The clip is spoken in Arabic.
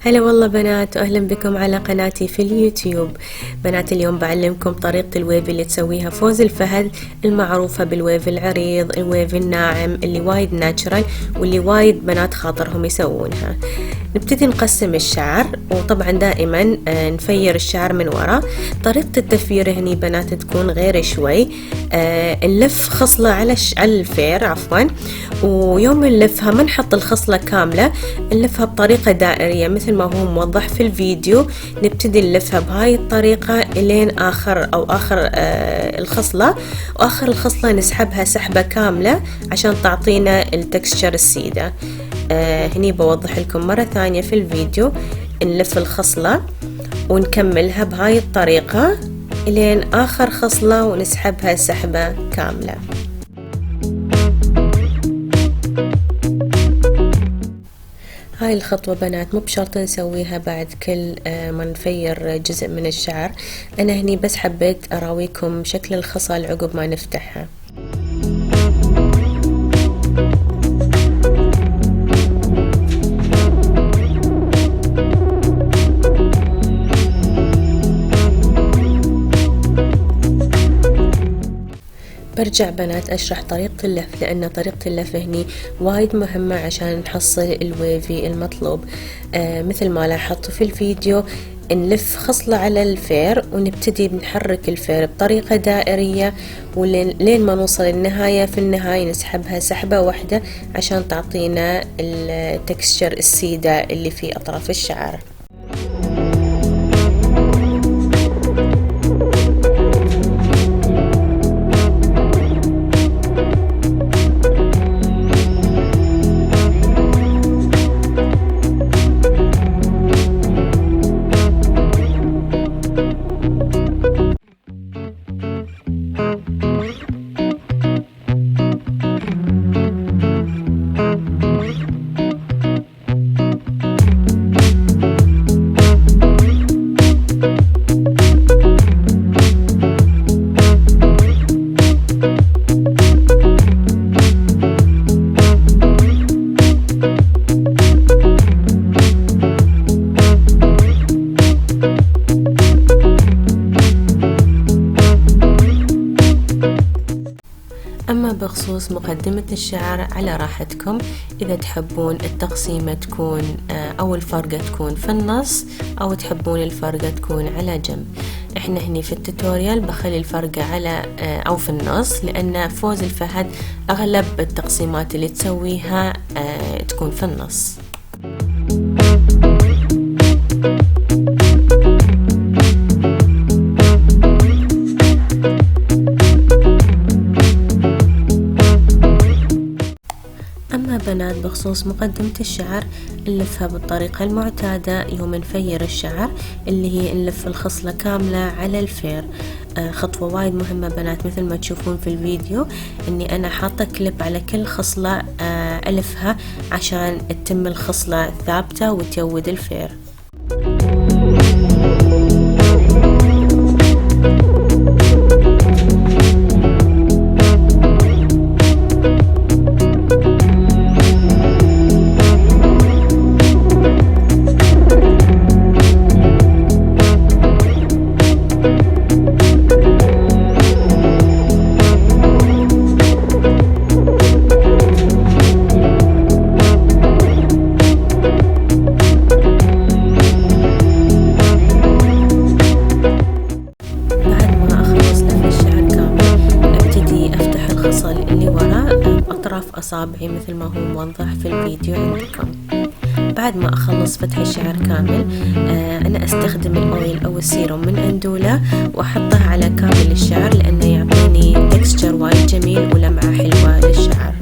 هلا والله بنات، واهلا بكم على قناتي في اليوتيوب. بنات اليوم بعلمكم طريقة الويفي اللي تسويها فوز الفهد، المعروفة بالويفي العريض، الويفي الناعم اللي وايد ناتشرال واللي وايد بنات خاطرهم يسوونها. نبتدي نقسم الشعر، وطبعا دائما نفير الشعر من ورا. طريقة التفيير هني بنات تكون غير شوي. نلف خصلة على الفير عفوا، ويوم نلفها ما نحط الخصلة كاملة، نلفها بطريقة دائرية مثل ما هو موضح في الفيديو. نبتدي نلفها بهاي الطريقة الين آخر الخصلة، وآخر الخصلة نسحبها سحبة كاملة عشان تعطينا التكستشر السيدة. هني بوضح لكم مرة ثانية في الفيديو. نلف الخصلة ونكملها بهاي الطريقة الين آخر خصلة ونسحبها سحبة كاملة. هاي الخطوة بنات مو بشرط نسويها بعد كل ما نفير جزء من الشعر. أنا هني بس حبيت أراويكم شكل الخصل عقب ما نفتحها. برجع بنات أشرح طريقة اللف، لأن طريقة اللف هني وايد مهمة عشان نحصل الويفي المطلوب. مثل ما لاحظتوا في الفيديو، نلف خصلة على الفير ونبتدي نحرك الفير بطريقة دائرية ولين ما نوصل النهاية. في النهاية نسحبها سحبة واحدة عشان تعطينا التكستشر السيدة اللي في أطراف الشعر. أما بخصوص مقدمة الشعر على راحتكم، إذا تحبون التقسيمة تكون أو الفرقة تكون في النص، أو تحبون الفرقة تكون على جنب. إحنا هني في التوتوريال بخلي الفرقة على أو في النص، لأن فوز الفهد أغلب التقسيمات اللي تسويها تكون في النص. بنات بخصوص مقدمة الشعر، نلفها بالطريقة المعتادة يوم نفير الشعر، اللي هي نلف الخصلة كاملة على الفير. خطوة وايد مهمة بنات، مثل ما تشوفون في الفيديو اني انا حاطة كليب على كل خصلة الفها عشان تتم الخصلة ثابتة وتيود الفير. أصابعي مثل ما هو موضح في الفيديو عندكم. بعد ما أخلص فتح الشعر كامل، أنا أستخدم الأويل أو السيروم من أندولة وأحطه على كامل الشعر، لأنه يعطيني تكستشر وايد جميل ولمعة حلوة للشعر.